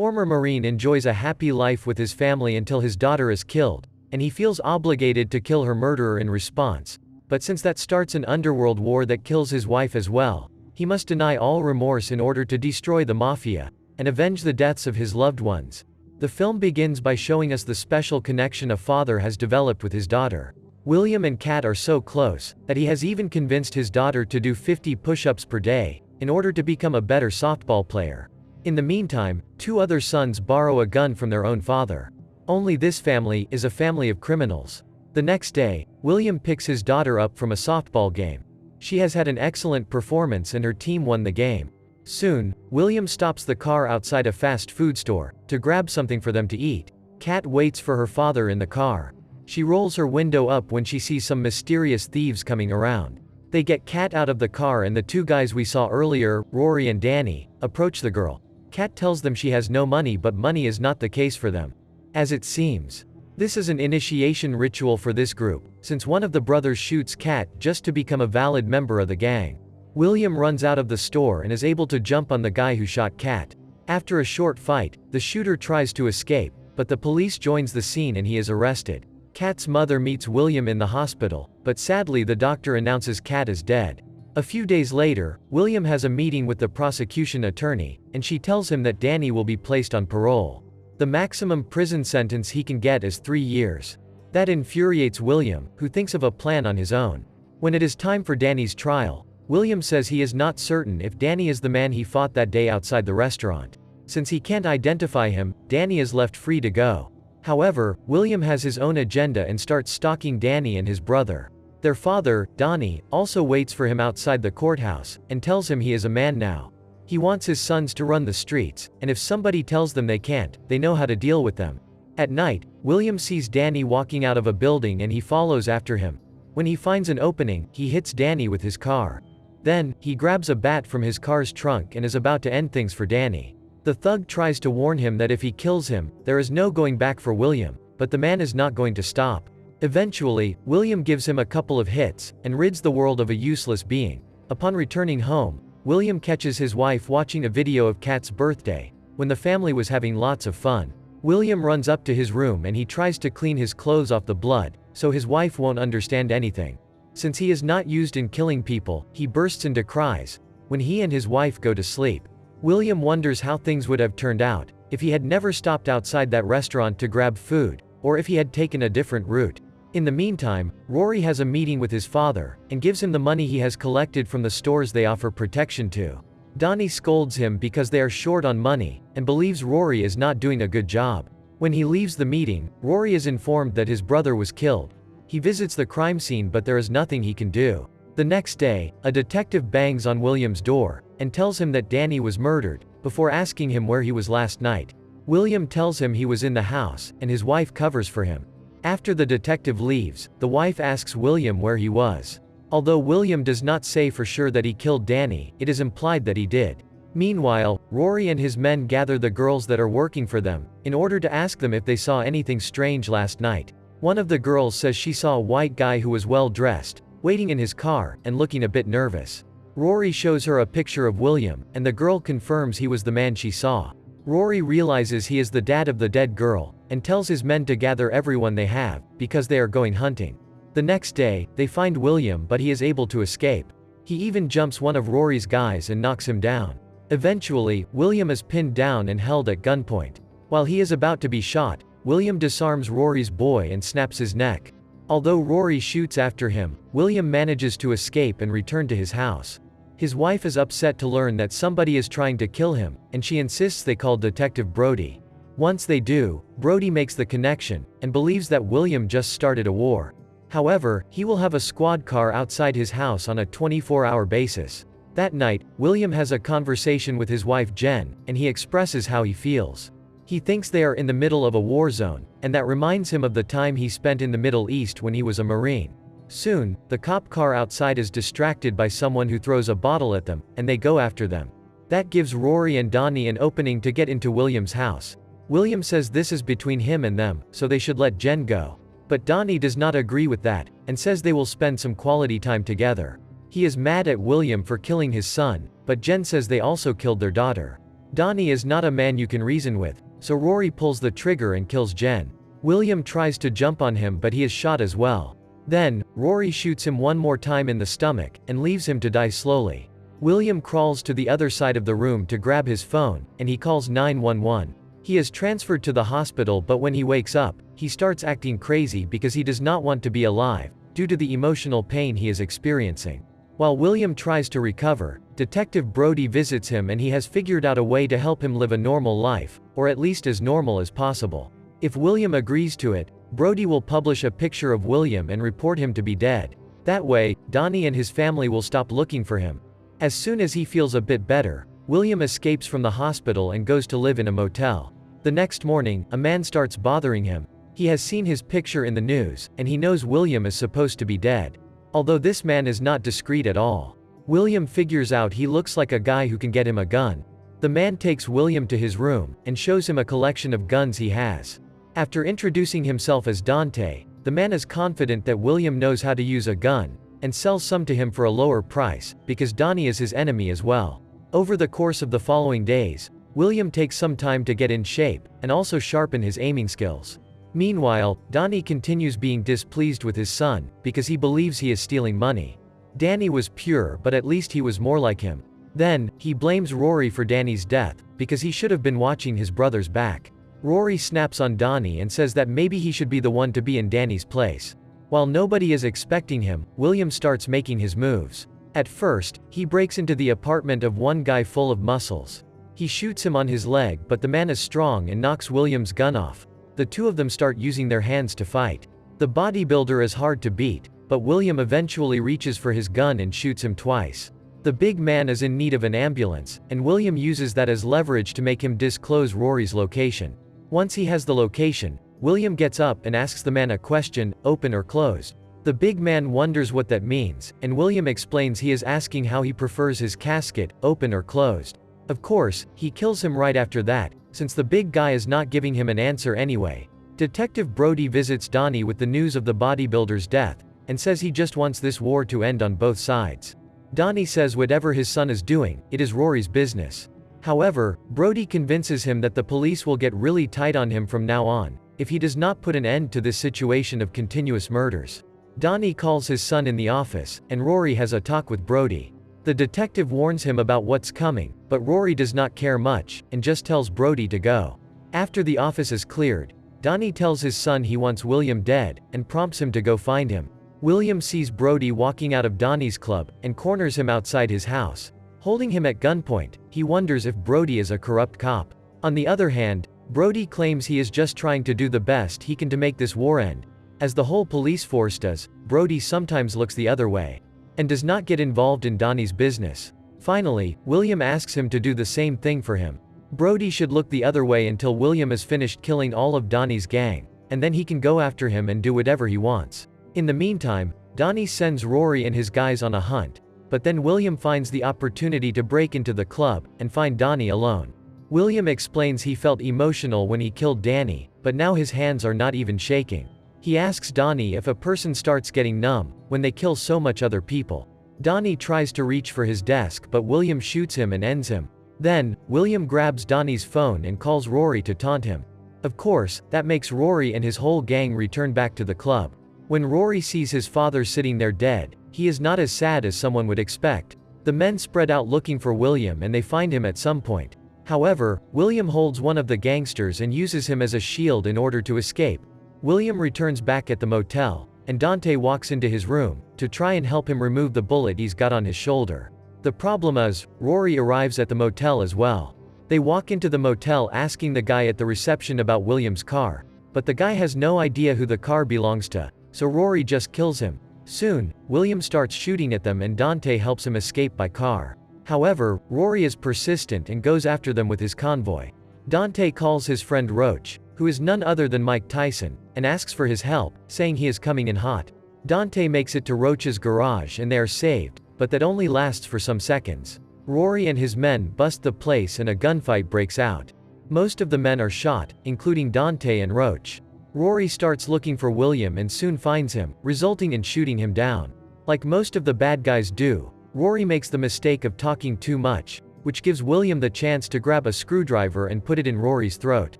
former Marine enjoys a happy life with his family until his daughter is killed, and he feels obligated to kill her murderer in response. But since that starts an underworld war that kills his wife as well, he must deny all remorse in order to destroy the mafia and avenge the deaths of his loved ones. The film begins by showing us the special connection a father has developed with his daughter. William and Kat are so close that he has even convinced his daughter to do 50 push-ups per day in order to become a better softball player. In the meantime, 2 other sons borrow a gun from their own father. Only this family is a family of criminals. The next day, William picks his daughter up from a softball game. She has had an excellent performance and her team won the game. Soon, William stops the car outside a fast food store to grab something for them to eat. Kat waits for her father in the car. She rolls her window up when she sees some mysterious thieves coming around. They get Kat out of the car and the 2 guys we saw earlier, Rory and Danny, approach the girl. Kat tells them she has no money, but money is not the case for them. As it seems, this is an initiation ritual for this group, since one of the brothers shoots Kat just to become a valid member of the gang. William runs out of the store and is able to jump on the guy who shot Kat. After a short fight, the shooter tries to escape, but the police joins the scene and he is arrested. Kat's mother meets William in the hospital, but sadly the doctor announces Kat is dead. A few days later, William has a meeting with the prosecution attorney, and she tells him that Danny will be placed on parole. The maximum prison sentence he can get is 3 years. That infuriates William, who thinks of a plan on his own. When it is time for Danny's trial, William says he is not certain if Danny is the man he fought that day outside the restaurant. Since he can't identify him, Danny is left free to go. However, William has his own agenda and starts stalking Danny and his brother. Their father, Donnie, also waits for him outside the courthouse, and tells him he is a man now. He wants his sons to run the streets, and if somebody tells them they can't, they know how to deal with them. At night, William sees Danny walking out of a building and he follows after him. When he finds an opening, he hits Danny with his car. Then, he grabs a bat from his car's trunk and is about to end things for Danny. The thug tries to warn him that if he kills him, there is no going back for William, but the man is not going to stop. Eventually, William gives him a couple of hits, and rids the world of a useless being. Upon returning home, William catches his wife watching a video of Kat's birthday, when the family was having lots of fun. William runs up to his room and he tries to clean his clothes off the blood, so his wife won't understand anything. Since he is not used in killing people, he bursts into cries when he and his wife go to sleep. William wonders how things would have turned out if he had never stopped outside that restaurant to grab food, or if he had taken a different route. In the meantime, Rory has a meeting with his father, and gives him the money he has collected from the stores they offer protection to. Donnie scolds him because they are short on money, and believes Rory is not doing a good job. When he leaves the meeting, Rory is informed that his brother was killed. He visits the crime scene but there is nothing he can do. The next day, a detective bangs on William's door, and tells him that Danny was murdered, before asking him where he was last night. William tells him he was in the house, and his wife covers for him. After the detective leaves, the wife asks William where he was. Although William does not say for sure that he killed Danny, it is implied that he did. Meanwhile, Rory and his men gather the girls that are working for them, in order to ask them if they saw anything strange last night. One of the girls says she saw a white guy who was well dressed, waiting in his car, and looking a bit nervous. Rory shows her a picture of William, and the girl confirms he was the man she saw. Rory realizes he is the dad of the dead girl, and tells his men to gather everyone they have, because they are going hunting. The next day, they find William but he is able to escape. He even jumps one of Rory's guys and knocks him down. Eventually, William is pinned down and held at gunpoint. While he is about to be shot, William disarms Rory's boy and snaps his neck. Although Rory shoots after him, William manages to escape and return to his house. His wife is upset to learn that somebody is trying to kill him, and she insists they call Detective Brody. Once they do, Brody makes the connection, and believes that William just started a war. However, he will have a squad car outside his house on a 24-hour basis. That night, William has a conversation with his wife Jen, and he expresses how he feels. He thinks they are in the middle of a war zone, and that reminds him of the time he spent in the Middle East when he was a Marine. Soon, the cop car outside is distracted by someone who throws a bottle at them, and they go after them. That gives Rory and Donnie an opening to get into William's house. William says this is between him and them, so they should let Jen go. But Donnie does not agree with that, and says they will spend some quality time together. He is mad at William for killing his son, but Jen says they also killed their daughter. Donnie is not a man you can reason with, so Rory pulls the trigger and kills Jen. William tries to jump on him but he is shot as well. Then, Rory shoots him one more time in the stomach, and leaves him to die slowly. William crawls to the other side of the room to grab his phone, and he calls 911. He is transferred to the hospital but when he wakes up, he starts acting crazy because he does not want to be alive, due to the emotional pain he is experiencing. While William tries to recover, Detective Brody visits him and he has figured out a way to help him live a normal life, or at least as normal as possible. If William agrees to it, Brody will publish a picture of William and report him to be dead. That way, Donnie and his family will stop looking for him. As soon as he feels a bit better, William escapes from the hospital and goes to live in a motel. The next morning, a man starts bothering him. He has seen his picture in the news, and he knows William is supposed to be dead. Although this man is not discreet at all. William figures out he looks like a guy who can get him a gun. The man takes William to his room, and shows him a collection of guns he has. After introducing himself as Dante, the man is confident that William knows how to use a gun, and sells some to him for a lower price, because Donnie is his enemy as well. Over the course of the following days, William takes some time to get in shape, and also sharpen his aiming skills. Meanwhile, Donnie continues being displeased with his son, because he believes he is stealing money. Danny was pure but at least he was more like him. Then, he blames Rory for Danny's death, because he should have been watching his brother's back. Rory snaps on Donnie and says that maybe he should be the one to be in Danny's place. While nobody is expecting him, William starts making his moves. At first, he breaks into the apartment of one guy full of muscles. He shoots him on his leg but the man is strong and knocks William's gun off. The two of them start using their hands to fight. The bodybuilder is hard to beat, but William eventually reaches for his gun and shoots him twice. The big man is in need of an ambulance, and William uses that as leverage to make him disclose Rory's location. Once he has the location, William gets up and asks the man a question, open or closed. The big man wonders what that means, and William explains he is asking how he prefers his casket, open or closed. Of course, he kills him right after that, since the big guy is not giving him an answer anyway. Detective Brody visits Donnie with the news of the bodybuilder's death, and says he just wants this war to end on both sides. Donnie says whatever his son is doing, it is Rory's business. However, Brody convinces him that the police will get really tight on him from now on, if he does not put an end to this situation of continuous murders. Donnie calls his son in the office, and Rory has a talk with Brody. The detective warns him about what's coming, but Rory does not care much, and just tells Brody to go. After the office is cleared, Donnie tells his son he wants William dead, and prompts him to go find him. William sees Brody walking out of Donnie's club, and corners him outside his house. Holding him at gunpoint, he wonders if Brody is a corrupt cop. On the other hand, Brody claims he is just trying to do the best he can to make this war end. As the whole police force does, Brody sometimes looks the other way, and does not get involved in Donnie's business. Finally, William asks him to do the same thing for him. Brody should look the other way until William is finished killing all of Donnie's gang, and then he can go after him and do whatever he wants. In the meantime, Donnie sends Rory and his guys on a hunt, but then William finds the opportunity to break into the club, and find Donnie alone. William explains he felt emotional when he killed Danny, but now his hands are not even shaking. He asks Donnie if a person starts getting numb when they kill so much other people. Donnie tries to reach for his desk but William shoots him and ends him. Then, William grabs Donnie's phone and calls Rory to taunt him. Of course, that makes Rory and his whole gang return back to the club. When Rory sees his father sitting there dead, he is not as sad as someone would expect. The men spread out looking for William and they find him at some point. However, William holds one of the gangsters and uses him as a shield in order to escape. William returns back at the motel, and Dante walks into his room, to try and help him remove the bullet he's got on his shoulder. The problem is, Rory arrives at the motel as well. They walk into the motel asking the guy at the reception about William's car, but the guy has no idea who the car belongs to, so Rory just kills him. Soon, William starts shooting at them and Dante helps him escape by car. However, Rory is persistent and goes after them with his convoy. Dante calls his friend Roach, who is none other than Mike Tyson, and asks for his help, saying he is coming in hot. Dante makes it to Roach's garage and they are saved, but that only lasts for some seconds. Rory and his men bust the place and a gunfight breaks out. Most of the men are shot, including Dante and Roach. Rory starts looking for William and soon finds him, resulting in shooting him down. Like most of the bad guys do, Rory makes the mistake of talking too much, which gives William the chance to grab a screwdriver and put it in Rory's throat.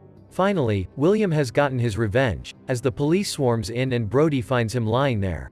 Finally, William has gotten his revenge, as the police swarms in and Brody finds him lying there.